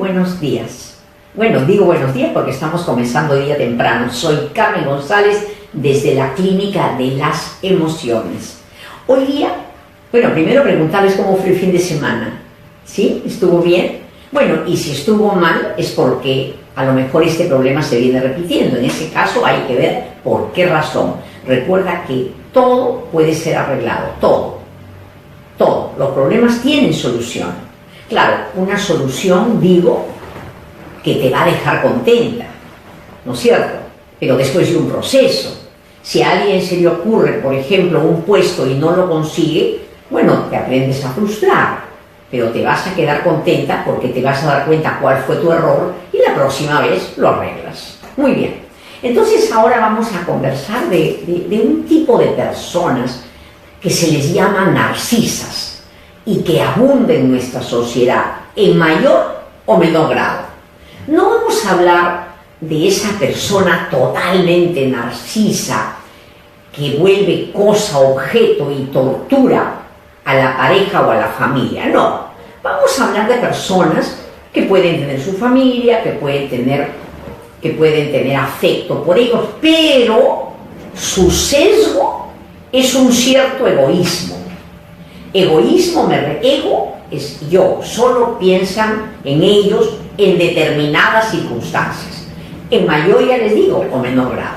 buenos días. Bueno, digo buenos días porque estamos comenzando día temprano. Soy Carmen González desde la Clínica de las Emociones. Hoy día, bueno, primero preguntarles cómo fue el fin de semana. ¿Sí? ¿Estuvo bien? Bueno, y si estuvo mal es porque a lo mejor este problema se viene repitiendo. En ese caso hay que ver por qué razón. Recuerda que todo puede ser arreglado, todo. Los problemas tienen solución. Claro, una solución, digo, que te va a dejar contenta, ¿no es cierto? Pero después de un proceso. Si a alguien se le ocurre, por ejemplo, un puesto y no lo consigue, bueno, te aprendes a frustrar, pero te vas a quedar contenta porque te vas a dar cuenta cuál fue tu error y la próxima vez lo arreglas. Muy bien. Entonces ahora vamos a conversar de un tipo de personas que se les llama narcisas y que abunden en nuestra sociedad en mayor o menor grado. No vamos a hablar de esa persona totalmente narcisa que vuelve cosa, objeto y tortura a la pareja o a la familia. No, vamos a hablar de personas que pueden tener su familia, que pueden tener afecto por ellos, pero su sesgo es un cierto egoísmo. Ego es yo, solo piensan en ellos en determinadas circunstancias, en mayor, ya les digo, o menor grado.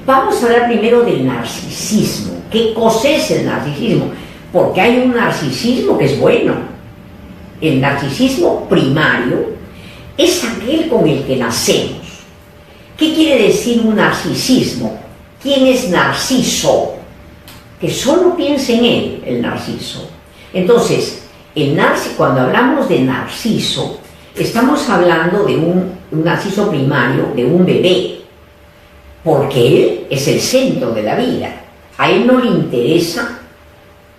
Vamos a hablar primero del narcisismo. ¿Qué cosa es el narcisismo? Porque hay un narcisismo que es bueno. El narcisismo primario es aquel con el que nacemos. ¿Qué quiere decir un narcisismo? ¿Quién es Narciso? Que solo piensa en él, el narciso. Entonces, cuando hablamos de narciso, estamos hablando de un narciso primario, de un bebé, porque él es el centro de la vida. A él no le interesa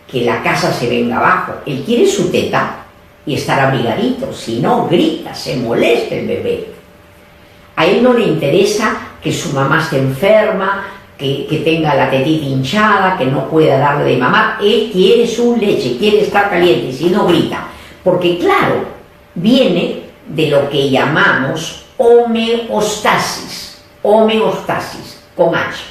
que la casa se venga abajo, él quiere su teta y estar abrigadito, si no grita, se molesta el bebé. A él no le interesa que su mamá esté enferma, que tenga la tetita hinchada, que no pueda darle de mamar. Él quiere su leche, quiere estar caliente, si no grita. Porque claro, viene de lo que llamamos homeostasis, con H,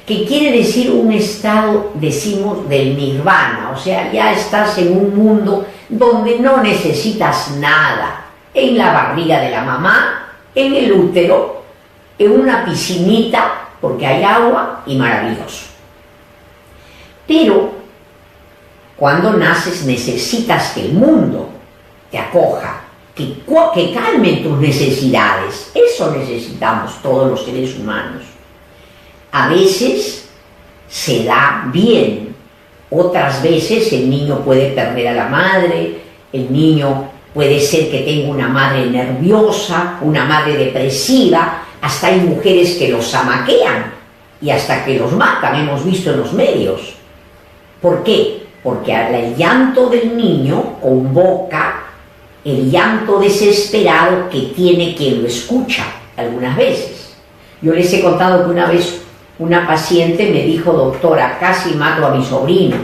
que quiere decir un estado, decimos, del nirvana, o sea, ya estás en un mundo donde no necesitas nada, en la barriga de la mamá, en el útero, en una piscinita, porque hay agua y maravilloso. Pero cuando naces necesitas que el mundo te acoja, que calmen tus necesidades. Eso necesitamos todos los seres humanos. A veces se da bien, otras veces el niño puede perder a la madre, el niño puede ser que tenga una madre nerviosa, una madre depresiva. Hasta hay mujeres que los amaquean y hasta que los matan, hemos visto en los medios. ¿Por qué? Porque el llanto del niño convoca el llanto desesperado que tiene quien lo escucha algunas veces. Yo les he contado que una vez una paciente me dijo: doctora, casi mato a mi sobrino,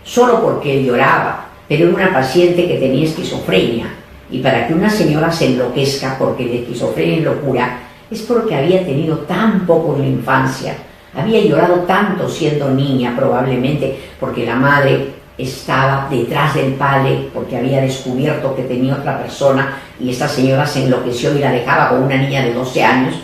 solo porque él lloraba, pero era una paciente que tenía esquizofrenia, y para que una señora se enloquezca porque de esquizofrenia y locura, es porque había tenido tan poco en la infancia, había llorado tanto siendo niña, probablemente porque la madre estaba detrás del padre, porque había descubierto que tenía otra persona, y esta señora se enloqueció y la dejaba con una niña de 12 años,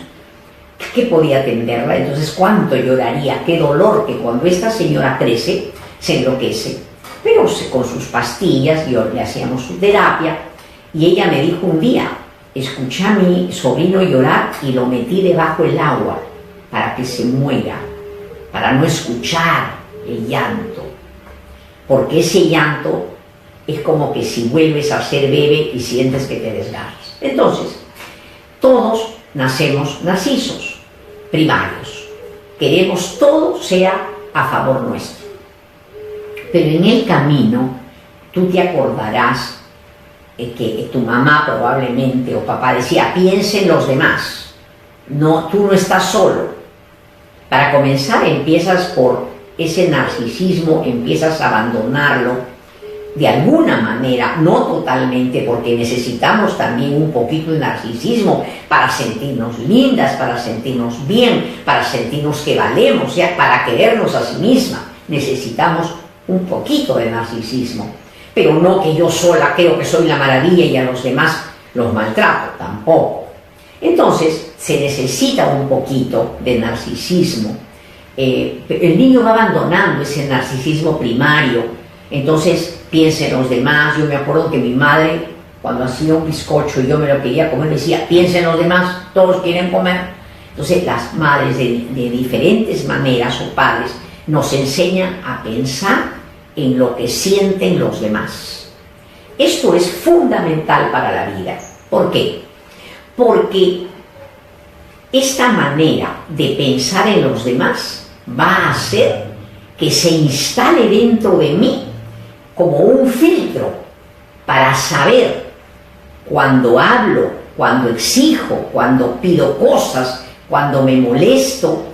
que podía atenderla. Entonces, ¿cuánto lloraría? Qué dolor que cuando esta señora crece, se enloquece. Pero con sus pastillas, le hacíamos su terapia, y ella me dijo un día: escuché a mi sobrino llorar y lo metí debajo del agua para que se muera, para no escuchar el llanto, porque ese llanto es como que si vuelves a ser bebé y sientes que te desgarras. Entonces, todos nacemos narcisos primarios, queremos todo sea a favor nuestro, pero en el camino tú te acordarás que tu mamá probablemente o papá decía: piensa en los demás, no, tú no estás solo. Para comenzar, empiezas por ese narcisismo, empiezas a abandonarlo de alguna manera, no totalmente, porque necesitamos también un poquito de narcisismo para sentirnos lindas, para sentirnos bien, para sentirnos que valemos, o sea, para querernos a sí misma. Necesitamos un poquito de narcisismo, pero no que yo sola creo que soy la maravilla y a los demás los maltrato, tampoco. Entonces, se necesita un poquito de narcisismo. El niño va abandonando ese narcisismo primario, entonces piensa en los demás. Yo me acuerdo que mi madre, cuando hacía un bizcocho y yo me lo quería comer, decía, piensa en los demás, todos quieren comer. Entonces las madres de diferentes maneras, o padres, nos enseñan a pensar en lo que sienten los demás. Esto es fundamental para la vida. ¿Por qué? Porque esta manera de pensar en los demás va a hacer que se instale dentro de mí como un filtro para saber cuando hablo, cuando exijo, cuando pido cosas, cuando me molesto,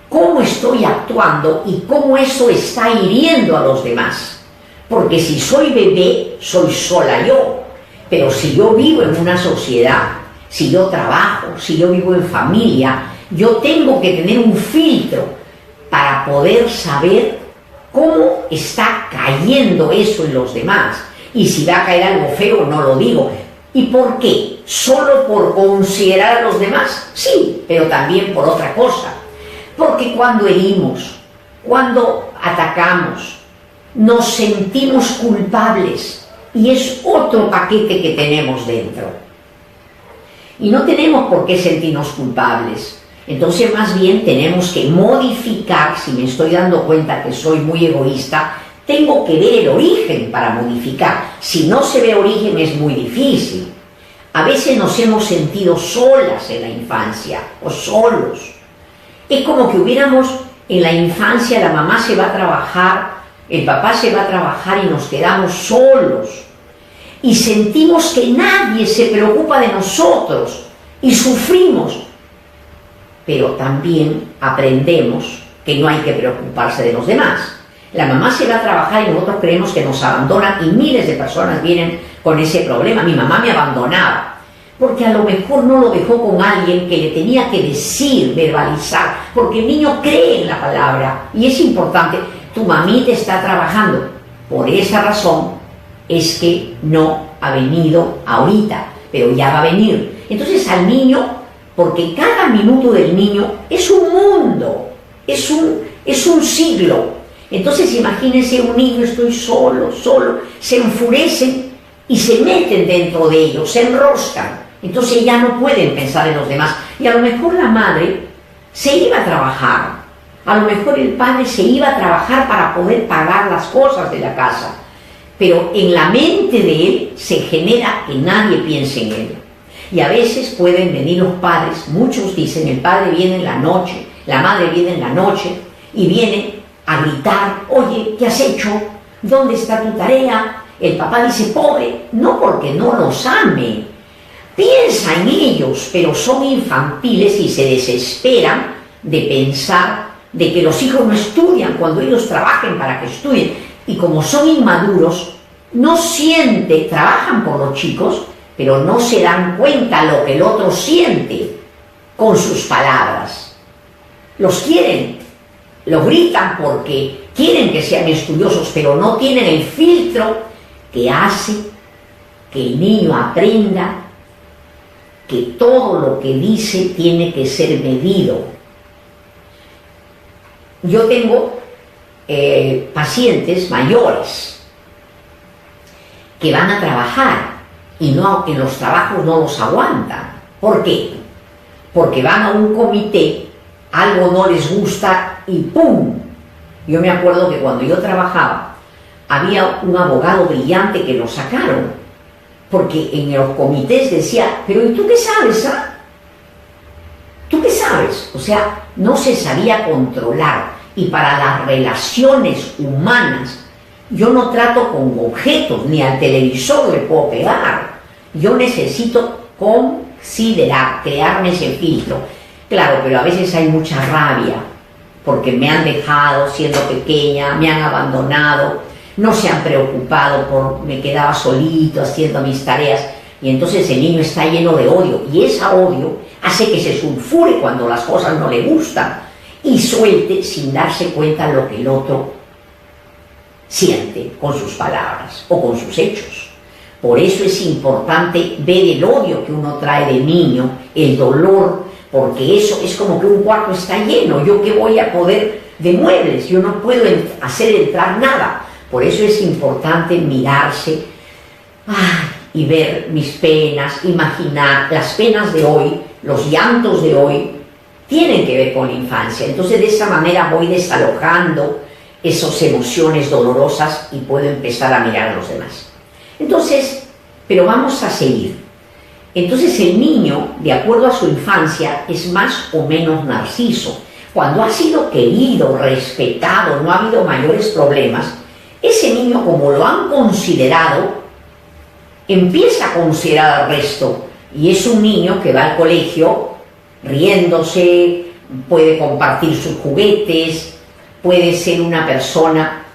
cómo estoy actuando y cómo eso está hiriendo a los demás. Porque si soy bebé, soy sola yo. Pero si yo vivo en una sociedad, si yo trabajo, si yo vivo en familia, yo tengo que tener un filtro para poder saber cómo está cayendo eso en los demás. Y si va a caer algo feo, no lo digo. ¿Y por qué? ¿Solo por considerar a los demás? Sí, pero también por otra cosa. Porque cuando herimos, cuando atacamos, nos sentimos culpables. Y es otro paquete que tenemos dentro. Y no tenemos por qué sentirnos culpables. Entonces, más bien tenemos que modificar. Si me estoy dando cuenta que soy muy egoísta, tengo que ver el origen para modificar. Si no se ve origen, es muy difícil. A veces nos hemos sentido solas en la infancia, o solos. Es como que hubiéramos, en la infancia, la mamá se va a trabajar, el papá se va a trabajar y nos quedamos solos. Y sentimos que nadie se preocupa de nosotros y sufrimos. Pero también aprendemos que no hay que preocuparse de los demás. La mamá se va a trabajar y nosotros creemos que nos abandonan, y miles de personas vienen con ese problema. Mi mamá me abandonaba porque a lo mejor no lo dejó con alguien que le tenía que decir, verbalizar, porque el niño cree en la palabra y es importante. Tu mamita está trabajando, por esa razón es que no ha venido ahorita, pero ya va a venir. Entonces al niño, porque cada minuto del niño es un mundo, es un siglo. Entonces imagínense un niño, estoy solo, se enfurecen y se meten dentro de ellos, se enroscan. Entonces ya no pueden pensar en los demás. Y a lo mejor la madre se iba a trabajar, a lo mejor el padre se iba a trabajar para poder pagar las cosas de la casa, pero en la mente de él se genera que nadie piense en él. Y a veces pueden venir los padres, muchos dicen, el padre viene en la noche, la madre viene en la noche y viene a gritar, oye, ¿qué has hecho? ¿Dónde está tu tarea? El papá dice, pobre, no porque no los ame, piensa en ellos, pero son infantiles y se desesperan de pensar de que los hijos no estudian cuando ellos trabajen para que estudien. Y como son inmaduros, no sienten, trabajan por los chicos, pero no se dan cuenta lo que el otro siente con sus palabras. Los quieren, los gritan porque quieren que sean estudiosos, pero no tienen el filtro que hace que el niño aprenda que todo lo que dice tiene que ser medido. Yo tengo pacientes mayores que van a trabajar y no, en los trabajos no los aguantan. ¿Por qué? Porque van a un comité, algo no les gusta y ¡pum! Yo me acuerdo que cuando yo trabajaba había un abogado brillante que lo sacaron, porque en los comités decía, pero ¿y tú qué sabes? ¿Tú qué sabes? O sea, no se sabía controlar. Y para las relaciones humanas, yo no trato con objetos, ni al televisor le puedo pegar. Yo necesito considerar, crearme ese filtro. Claro, pero a veces hay mucha rabia, porque me han dejado siendo pequeña, me han abandonado. no se han preocupado por, me quedaba solito haciendo mis tareas, y entonces el niño está lleno de odio, y ese odio hace que se sulfure cuando las cosas no le gustan, y suelte sin darse cuenta lo que el otro siente con sus palabras o con sus hechos. Por eso es importante ver el odio que uno trae de niño, el dolor, porque eso es como que un cuarto está lleno. ¿Yo qué voy a poder de muebles? Yo no puedo hacer entrar nada. Por eso es importante mirarse y ver mis penas, imaginar las penas de hoy, los llantos de hoy, tienen que ver con la infancia. Entonces de esa manera voy desalojando esas emociones dolorosas y puedo empezar a mirar a los demás. Entonces, pero vamos a seguir. Entonces el niño, de acuerdo a su infancia, es más o menos narciso. Cuando ha sido querido, respetado, no ha habido mayores problemas, ese niño, como lo han considerado, empieza a considerar al resto. Y es un niño que va al colegio riéndose, puede compartir sus juguetes, puede ser una persona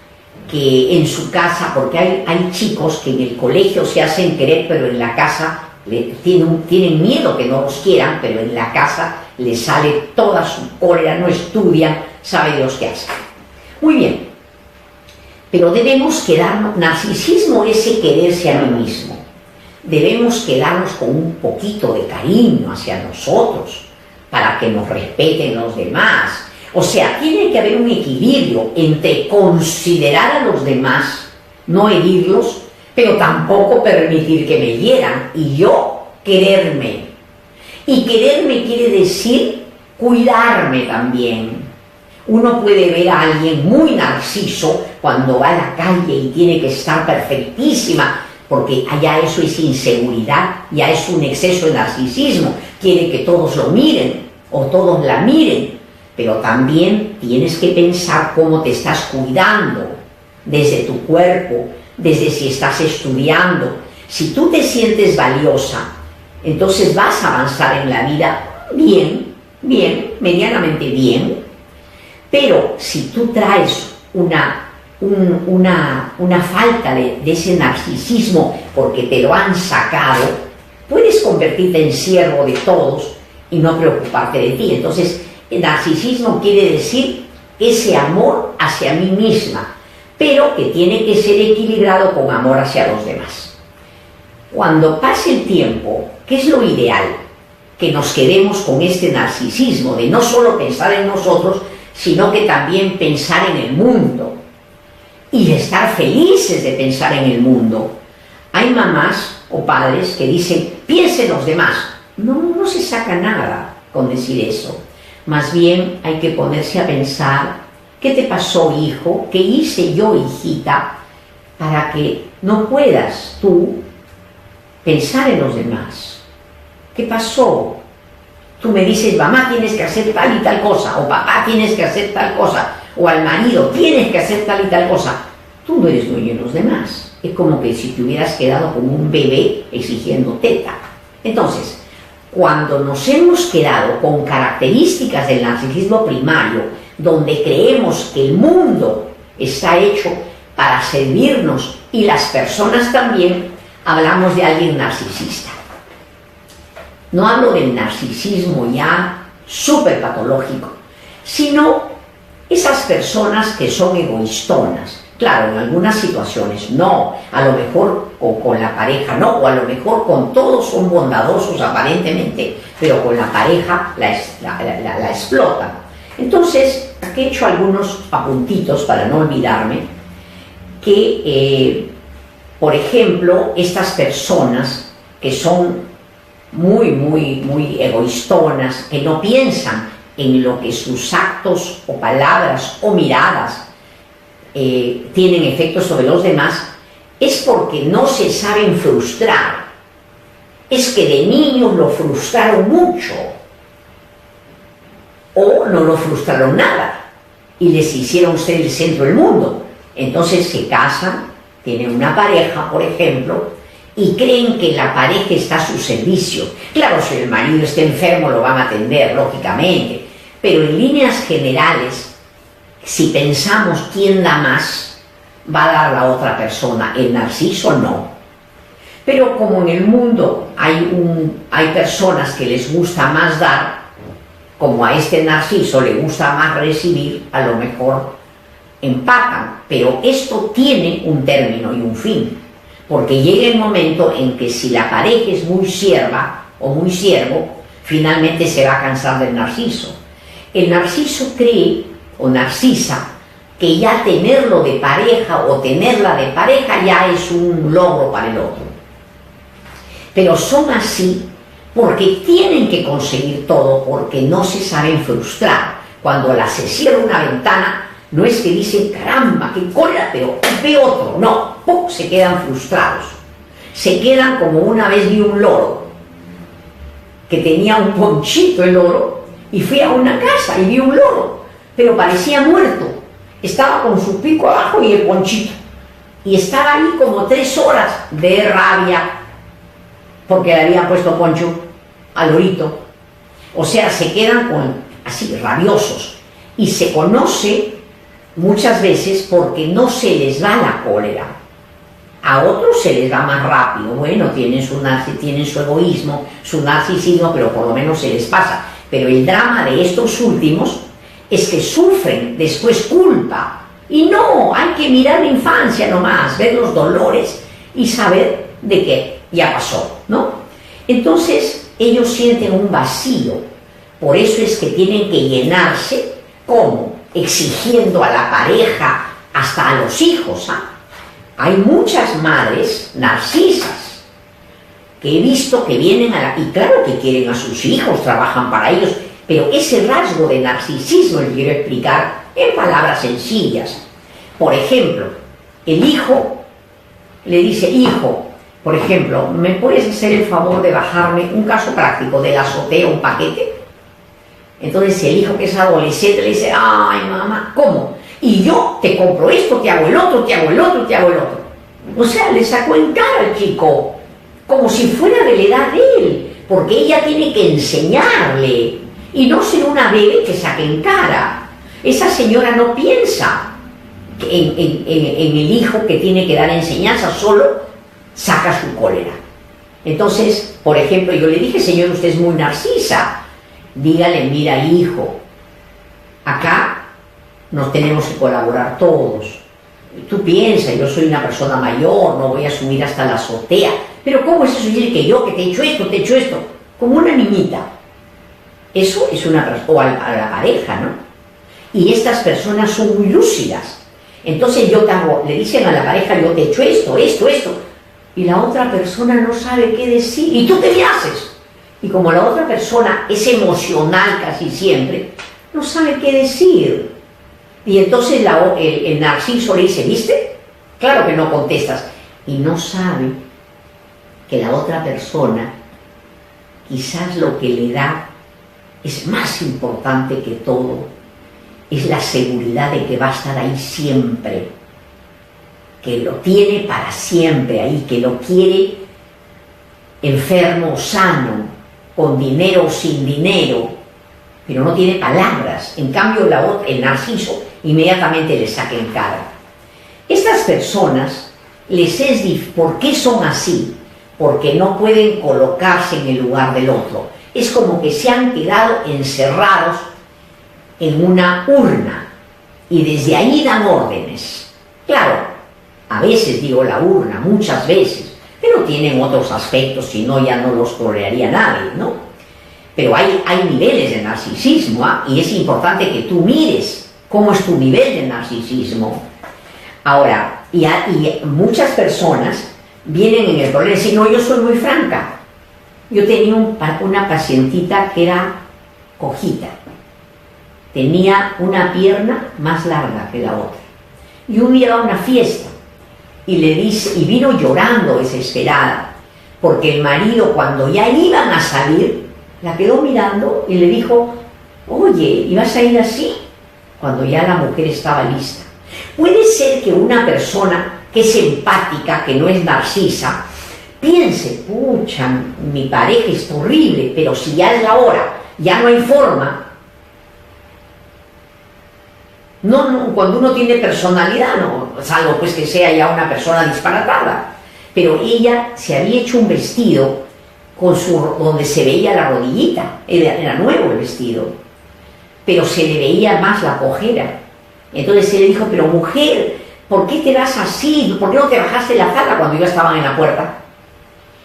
que en su casa, porque hay chicos que en el colegio se hacen querer, pero en la casa tienen miedo que no los quieran, pero en la casa les sale toda su cólera, no estudian, sabe Dios qué hace. Muy bien, pero debemos quedarnos, narcisismo es ese quererse a mí mismo, debemos quedarnos con un poquito de cariño hacia nosotros, para que nos respeten los demás. O sea, tiene que haber un equilibrio entre considerar a los demás, no herirlos, pero tampoco permitir que me hieran, y yo quererme. Y quererme quiere decir cuidarme también. Uno puede ver a alguien muy narciso cuando va a la calle y tiene que estar perfectísima, porque allá eso es inseguridad, ya es un exceso de narcisismo, quiere que todos lo miren o todos la miren, pero también tienes que pensar cómo te estás cuidando, desde tu cuerpo, desde si estás estudiando. Si tú te sientes valiosa, entonces vas a avanzar en la vida bien, medianamente bien, pero si tú traes una falta de ese narcisismo porque te lo han sacado, puedes convertirte en siervo de todos y no preocuparte de ti. Entonces, el narcisismo quiere decir ese amor hacia mí misma, pero que tiene que ser equilibrado con amor hacia los demás. Cuando pase el tiempo, ¿qué es lo ideal? Que nos quedemos con este narcisismo de no solo pensar en nosotros, sino que también pensar en el mundo y de estar felices de pensar en el mundo. Hay mamás o padres que dicen, piensa en los demás. No se saca nada con decir eso. Más bien hay que ponerse a pensar, ¿qué te pasó, hijo? ¿Qué hice yo, hijita? Para que no puedas tú pensar en los demás. ¿Qué pasó? Tú me dices, mamá, tienes que hacer tal y tal cosa, o papá, tienes que hacer tal cosa, o al marido, tienes que hacer tal y tal cosa. Tú no eres dueño de los demás. Es como que si te hubieras quedado como un bebé exigiendo teta. Entonces, cuando nos hemos quedado con características del narcisismo primario, donde creemos que el mundo está hecho para servirnos y las personas también, hablamos de alguien narcisista. No hablo del narcisismo ya súper patológico, sino esas personas que son egoístonas. Claro, en algunas situaciones no, a lo mejor con la pareja no, o a lo mejor con todos son bondadosos aparentemente, pero con la pareja la explotan. Entonces, aquí he hecho algunos apuntitos para no olvidarme, que, por ejemplo, estas personas que son muy egoístonas, que no piensan en lo que sus actos o palabras o miradas tienen efectos sobre los demás, es porque no se saben frustrar. Es que de niños lo frustraron mucho, o no lo frustraron nada, y les hicieron ser el centro del mundo. Entonces se casan, tienen una pareja, por ejemplo, y creen que la pareja está a su servicio. Claro, si el marido está enfermo lo van a atender, lógicamente, pero en líneas generales, si pensamos quién da más, va a dar la otra persona, el narciso no. Pero como en el mundo hay personas que les gusta más dar, como a este narciso le gusta más recibir, a lo mejor empatan, pero esto tiene un término y un fin, porque llega el momento en que si la pareja es muy sierva o muy siervo, finalmente se va a cansar del narciso. El narciso cree, o narcisa, que ya tenerlo de pareja o tenerla de pareja ya es un logro para el otro. Pero son así porque tienen que conseguir todo, porque no se saben frustrar. Cuando se cierra una ventana, no es que dicen, caramba, qué cólera, pero ve otro. No, ¡pum!, se quedan frustrados. Se quedan como una vez vi un loro, que tenía un ponchito el loro, y fui a una casa y vi un loro, pero parecía muerto. Estaba con su pico abajo y el ponchito. Y estaba ahí como 3 horas de rabia, porque le habían puesto poncho al lorito. O sea, se quedan así, rabiosos. Y se conoce muchas veces porque no se les va la cólera. A otros se les va más rápido. Bueno, tienen su egoísmo, su narcisismo, pero por lo menos se les pasa. Pero el drama de estos últimos es que sufren después culpa. Y no, hay que mirar la infancia nomás, ver los dolores y saber de que ya pasó, ¿no? Entonces ellos sienten un vacío. Por eso es que tienen que llenarse. ¿Cómo? Exigiendo a la pareja, hasta a los hijos, ¿ah? Hay muchas madres narcisas que he visto que vienen y claro que quieren a sus hijos, trabajan para ellos, pero ese rasgo de narcisismo les quiero explicar en palabras sencillas. Por ejemplo, el hijo le dice, hijo, por ejemplo, ¿me puedes hacer el favor de bajarme, un caso práctico, de la azotea un paquete? Entonces el hijo, que es adolescente, le dice, ay mamá, ¿cómo? Y yo te compro esto, te hago el otro, te hago el otro, te hago el otro. O sea, le sacó en cara al chico, como si fuera de la edad de él, porque ella tiene que enseñarle, y no ser una bebé que saque en cara. Esa señora no piensa en el hijo que tiene que dar enseñanza, solo saca su cólera. Entonces, por ejemplo, yo le dije, señor, usted es muy narcisa. Dígale, mira, hijo, acá nos tenemos que colaborar todos. Tú piensas, yo soy una persona mayor, no voy a subir hasta la azotea, pero ¿cómo es eso? Dile que yo, que te he hecho esto, te he hecho esto, como una niñita. Eso es o a la pareja, ¿no? Y estas personas son muy lúcidas. Entonces le dicen a la pareja, yo te he hecho esto, esto, esto, y la otra persona no sabe qué decir, y tú te me haces. Y como la otra persona es emocional casi siempre, no sabe qué decir. Y entonces el narciso le dice, ¿viste? Claro que no contestas. Y no sabe que la otra persona quizás lo que le da es más importante que todo. Es la seguridad de que va a estar ahí siempre. Que lo tiene para siempre ahí, que lo quiere enfermo o sano, con dinero o sin dinero, pero no tiene palabras. En cambio, el narciso inmediatamente le saca en cara. Estas personas, ¿por qué son así? Porque no pueden colocarse en el lugar del otro. Es como que se han quedado encerrados en una urna y desde ahí dan órdenes. Claro, a veces digo la urna, muchas veces, pero tienen otros aspectos, si no ya no los toleraría nadie, ¿no? Pero hay niveles de narcisismo, ¿ah? Y es importante que tú mires cómo es tu nivel de narcisismo. Ahora, y muchas personas vienen en el problema y dicen, no, yo soy muy franca. Yo tenía una pacientita que era cojita, tenía una pierna más larga que la otra, y un día va a una fiesta y vino llorando desesperada porque el marido, cuando ya iban a salir, la quedó mirando y le dijo, oye, ¿y vas a ir así? Cuando ya la mujer estaba lista. Puede ser que una persona que es empática, que no es narcisa, piense, pucha, mi pareja es horrible, pero si ya es la hora, ya no hay forma, Cuando uno tiene personalidad, no, salvo pues que sea ya una persona disparatada. Pero ella se había hecho un vestido donde se veía la rodillita, era nuevo el vestido, pero se le veía más la cojera. Entonces él le dijo, pero mujer, ¿por qué te vas así? ¿Por qué no te bajaste la falda cuando ya estaban en la puerta?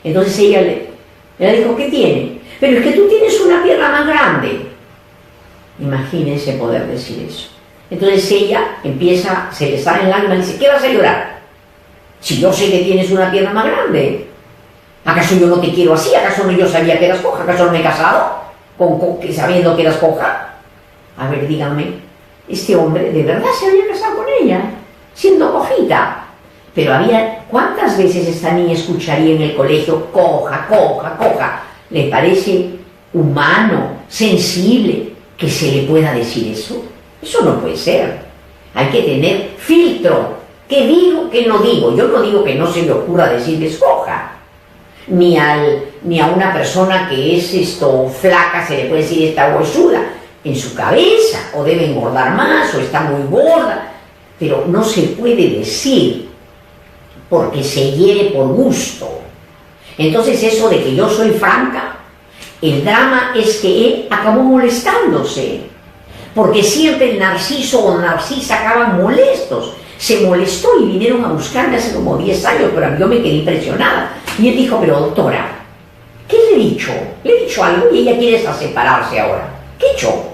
Entonces ella le dijo, ¿qué tiene? Pero es que tú tienes una pierna más grande. Imagínense poder decir eso. Entonces ella se le sale en lágrimas y dice, ¿qué vas a llorar? Si yo sé que tienes una pierna más grande. ¿Acaso yo no te quiero así? ¿Acaso no yo sabía que eras coja? ¿Acaso no me he casado sabiendo que eras coja? A ver, díganme, este hombre de verdad se había casado con ella, siendo cojita. Pero ¿cuántas veces esta niña escucharía en el colegio, coja, coja, coja? ¿Le parece humano, sensible, que se le pueda decir eso? Eso no puede ser. Hay que tener filtro. ¿Qué digo, qué no digo? Yo no digo que no se le ocurra decir que es coja. Ni a una persona que es flaca se le puede decir está huesuda. En su cabeza, o debe engordar más, o está muy gorda. Pero no se puede decir porque se hiere por gusto. Entonces eso de que yo soy franca, el drama es que él acabó molestándose. Porque siempre el Narciso o Narcisa acaban molestos. Se molestó y vinieron a buscarme hace como 10 años, pero yo me quedé impresionada. Y él dijo, pero doctora, ¿qué le he dicho? Le he dicho algo y ella quiere separarse ahora. ¿Qué he hecho?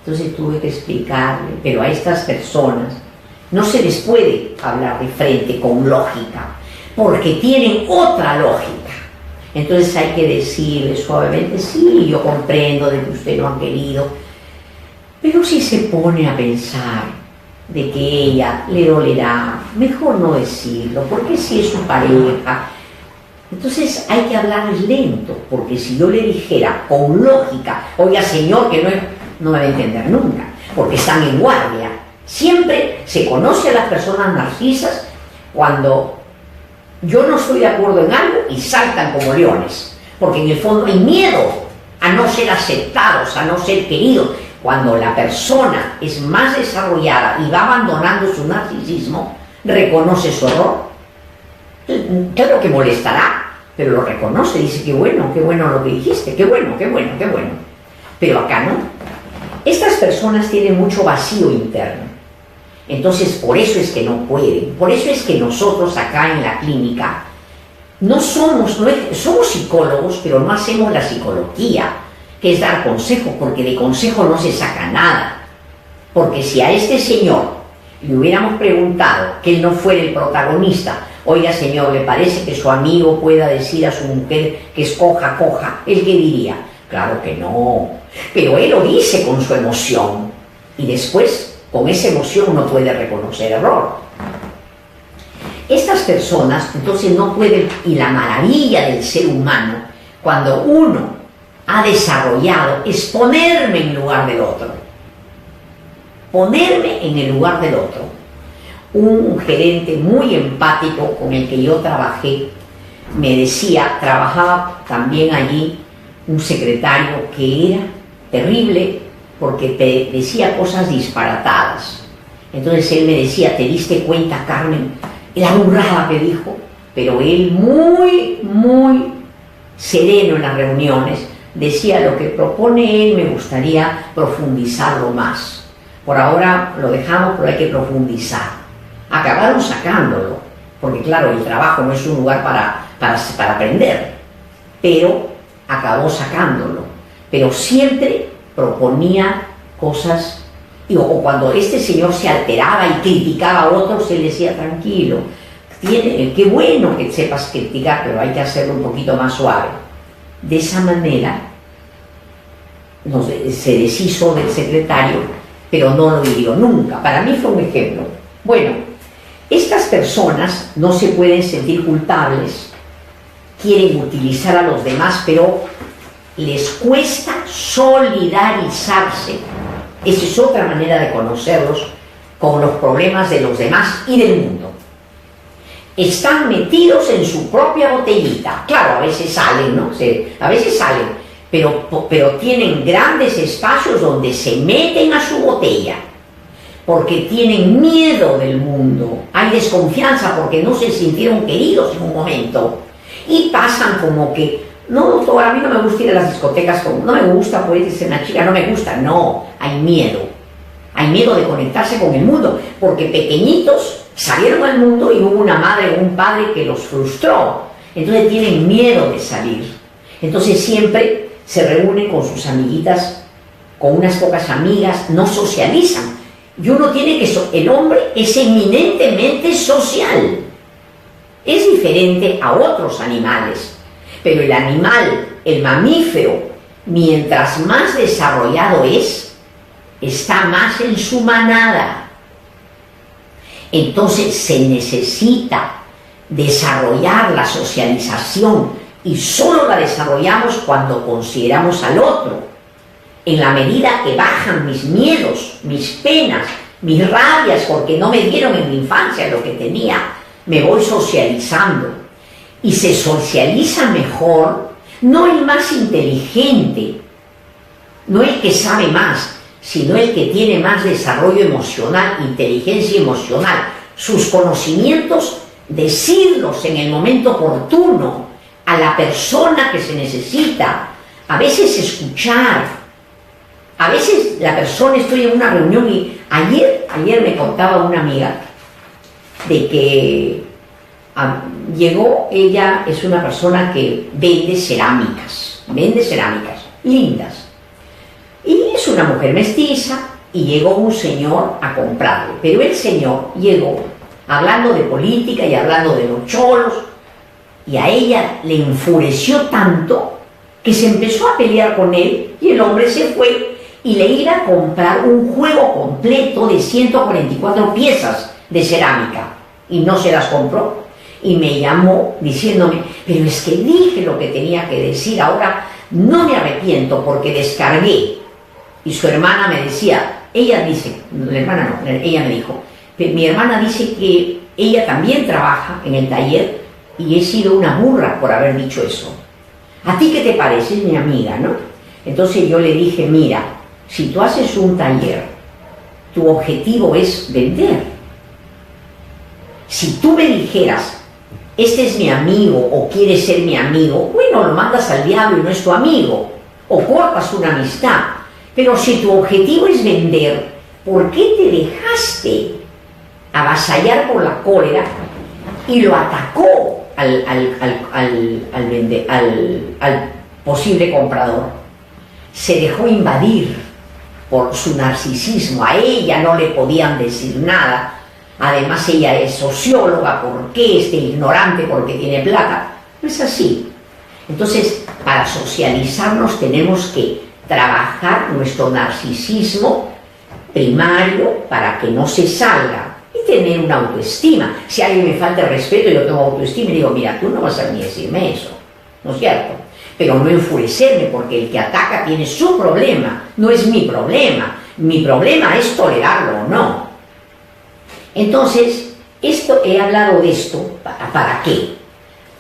Entonces tuve que explicarle, pero a estas personas no se les puede hablar de frente con lógica, porque tienen otra lógica. Entonces hay que decirle suavemente, sí, yo comprendo de que usted no ha querido, pero si se pone a pensar de que ella le dolerá, mejor no decirlo, porque si es su pareja. Entonces hay que hablarles lento, porque si yo le dijera con lógica, oiga señor, que no me va a entender nunca, porque están en guardia. Siempre se conoce a las personas narcisas cuando yo no estoy de acuerdo en algo y saltan como leones, porque en el fondo hay miedo a no ser aceptados, a no ser queridos. Cuando la persona es más desarrollada y va abandonando su narcisismo, reconoce su error. Claro que molestará, pero lo reconoce, dice, qué bueno lo que dijiste, qué bueno. Pero acá no. Estas personas tienen mucho vacío interno. Entonces, por eso es que no pueden. Por eso es que nosotros acá en la clínica somos psicólogos, pero no hacemos la psicología, que es dar consejo, porque de consejo no se saca nada. Porque si a este señor le hubiéramos preguntado, que él no fuera el protagonista, oiga señor, ¿le parece que su amigo pueda decir a su mujer que es coja, coja? ¿Él qué diría? Claro que no. Pero él lo dice con su emoción. Y después, con esa emoción no puede reconocer error. Estas personas, entonces, no pueden... Y la maravilla del ser humano, cuando uno ha desarrollado, es ponerme en lugar del otro. Ponerme en el lugar del otro. Un gerente muy empático con el que yo trabajé me decía, trabajaba también allí un secretario que era terrible porque te decía cosas disparatadas. Entonces él me decía, ¿te diste cuenta, Carmen? La burrada que dijo, pero él muy sereno en las reuniones, decía, lo que propone él me gustaría profundizarlo más. Por ahora lo dejamos, pero hay que profundizar. Acabaron sacándolo, porque claro, el trabajo no es un lugar para aprender, pero acabó sacándolo. Pero siempre proponía cosas, o cuando este señor se alteraba y criticaba a otros, él decía, tranquilo, qué bueno que sepas criticar, pero hay que hacerlo un poquito más suave. De esa manera se deshizo del secretario, pero no lo hirió nunca. Para mí fue un ejemplo. Bueno, estas personas no se pueden sentir culpables, quieren utilizar a los demás, pero les cuesta solidarizarse. Esa es otra manera de conocerlos, con los problemas de los demás y del mundo. Están metidos en su propia botellita. Claro, a veces salen, ¿no? A veces salen, pero tienen grandes espacios donde se meten a su botella. porque tienen miedo del mundo, hay desconfianza porque no se sintieron queridos en un momento y pasan como que, no doctor, a mí no me gusta ir a las discotecas, no me gusta, puede ser una chica, no me gusta, no, hay miedo de conectarse con el mundo, porque pequeñitos salieron al mundo y hubo una madre o un padre que los frustró, entonces tienen miedo de salir, entonces siempre se reúnen con sus amiguitas, con unas pocas amigas, no socializan. Y uno tiene que... el hombre es eminentemente social. Es diferente a otros animales. Pero el animal, el mamífero, mientras más desarrollado es, está más en su manada. Entonces se necesita desarrollar la socialización y solo la desarrollamos cuando consideramos al otro. En la medida que bajan mis miedos, mis penas, mis rabias, porque no me dieron en mi infancia lo que tenía, me voy socializando. Y se socializa mejor, no el más inteligente, no el que sabe más, sino el que tiene más desarrollo emocional, inteligencia emocional. Sus conocimientos, decirlos en el momento oportuno a la persona que se necesita. A veces escuchar. A veces la persona, estoy en una reunión y ayer me contaba una amiga de que llegó, ella es una persona que vende cerámicas lindas. Y es una mujer mestiza y llegó un señor a comprarle. Pero el señor llegó hablando de política y hablando de los cholos y a ella le enfureció tanto que se empezó a pelear con él y el hombre se fue. Y le iba a comprar un juego completo de 144 piezas de cerámica y no se las compró y me llamó diciéndome, pero es que dije lo que tenía que decir, ahora no me arrepiento porque descargué. Y su hermana me decía, ella dice, la hermana no, ella me dijo, mi hermana dice que ella también trabaja en el taller y he sido una burra por haber dicho eso. ¿A ti qué te parece? Es mi amiga, ¿no? Entonces yo le dije, mira, si tú haces un taller, tu objetivo es vender. Si tú me dijeras, este es mi amigo o quieres ser mi amigo, bueno, lo mandas al diablo y no es tu amigo, o cortas una amistad. Pero si tu objetivo es vender, ¿por qué te dejaste avasallar por la cólera y lo atacó al posible comprador? Se dejó invadir por su narcisismo, a ella no le podían decir nada, además ella es socióloga, ¿por qué? Ignorante porque tiene plata. No es así. Entonces, para socializarnos tenemos que trabajar nuestro narcisismo primario para que no se salga y tener una autoestima. Si alguien me falta el respeto, yo tengo autoestima y digo, mira, tú no vas a ni decirme eso, ¿no es cierto? Pero no enfurecerme, porque el que ataca tiene su problema, no es mi problema. Mi problema es tolerarlo o no. Entonces, he hablado de esto, ¿para qué?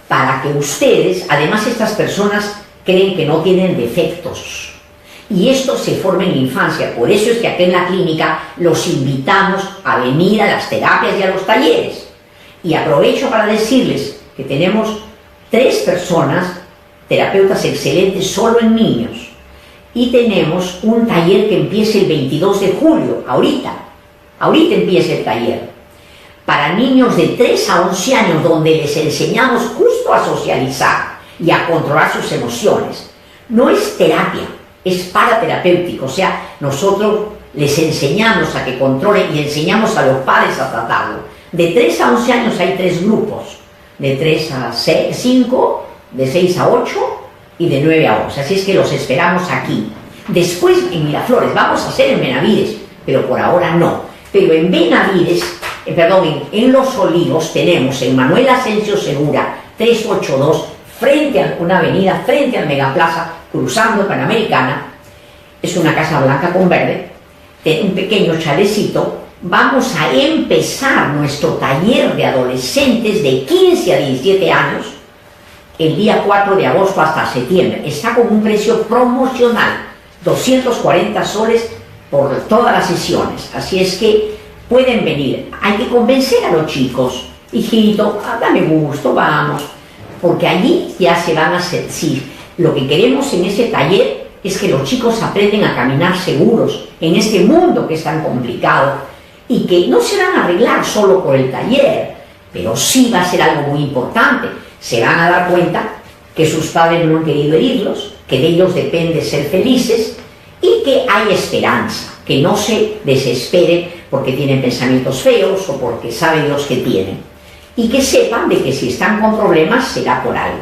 Para que ustedes, además estas personas creen que no tienen defectos. Y esto se forma en la infancia, por eso es que aquí en la clínica los invitamos a venir a las terapias y a los talleres. Y aprovecho para decirles que tenemos 3 personas, terapeutas excelentes solo en niños, y tenemos un taller que empieza el 22 de julio, ahorita empieza el taller, para niños de 3 a 11 años, donde les enseñamos justo a socializar y a controlar sus emociones. No es terapia, es paraterapéutico, o sea, nosotros les enseñamos a que controlen y enseñamos a los padres a tratarlo. De 3 a 11 años hay 3 grupos, de 3 a 5, de 6 a 8 y de 9 a 11, así es que los esperamos aquí. Después en Miraflores, vamos a hacer en Benavides, pero por ahora no. Pero en Benavides, en Los Olivos tenemos en Manuel Asensio Segura 382, frente a una avenida, frente al Megaplaza, cruzando Panamericana. Es una casa blanca con verde, un pequeño chalecito. Vamos a empezar nuestro taller de adolescentes de 15 a 17 años el día 4 de agosto hasta septiembre. Está con un precio promocional, 240 soles por todas las sesiones, así es que pueden venir. Hay que convencer a los chicos, hijito, dame gusto, vamos, porque allí ya se van a hacer, sí, lo que queremos en ese taller es que los chicos aprenden a caminar seguros en este mundo que es tan complicado y que no se van a arreglar solo por el taller, pero sí va a ser algo muy importante. Se van a dar cuenta que sus padres no han querido herirlos, que de ellos depende ser felices y que hay esperanza, que no se desesperen porque tienen pensamientos feos o porque sabe Dios que tienen, y que sepan de que si están con problemas será por algo.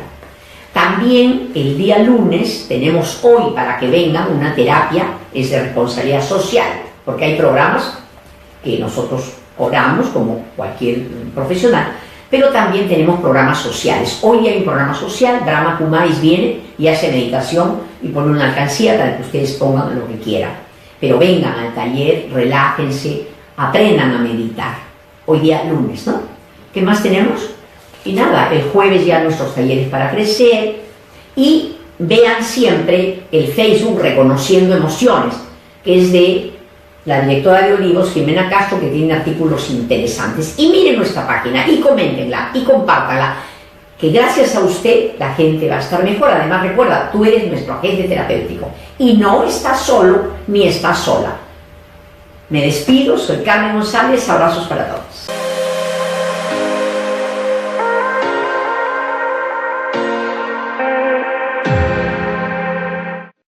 También el día lunes tenemos hoy para que vengan una terapia, es de responsabilidad social, porque hay programas que nosotros cobramos como cualquier profesional, pero también tenemos programas sociales. Hoy hay un programa social, Brahma Kumaris viene y hace meditación y pone una alcancía para que ustedes pongan lo que quieran. Pero vengan al taller, relájense, aprendan a meditar. Hoy día lunes, ¿no? ¿Qué más tenemos? Y nada, el jueves ya nuestros talleres para crecer, y vean siempre el Facebook Reconociendo Emociones, que es de la directora de Olivos, Jimena Castro, que tiene artículos interesantes. Y miren nuestra página y coméntenla y compártanla, que gracias a usted la gente va a estar mejor. Además, recuerda, tú eres nuestro agente terapéutico y no estás solo ni estás sola. Me despido, soy Carmen González, abrazos para todos.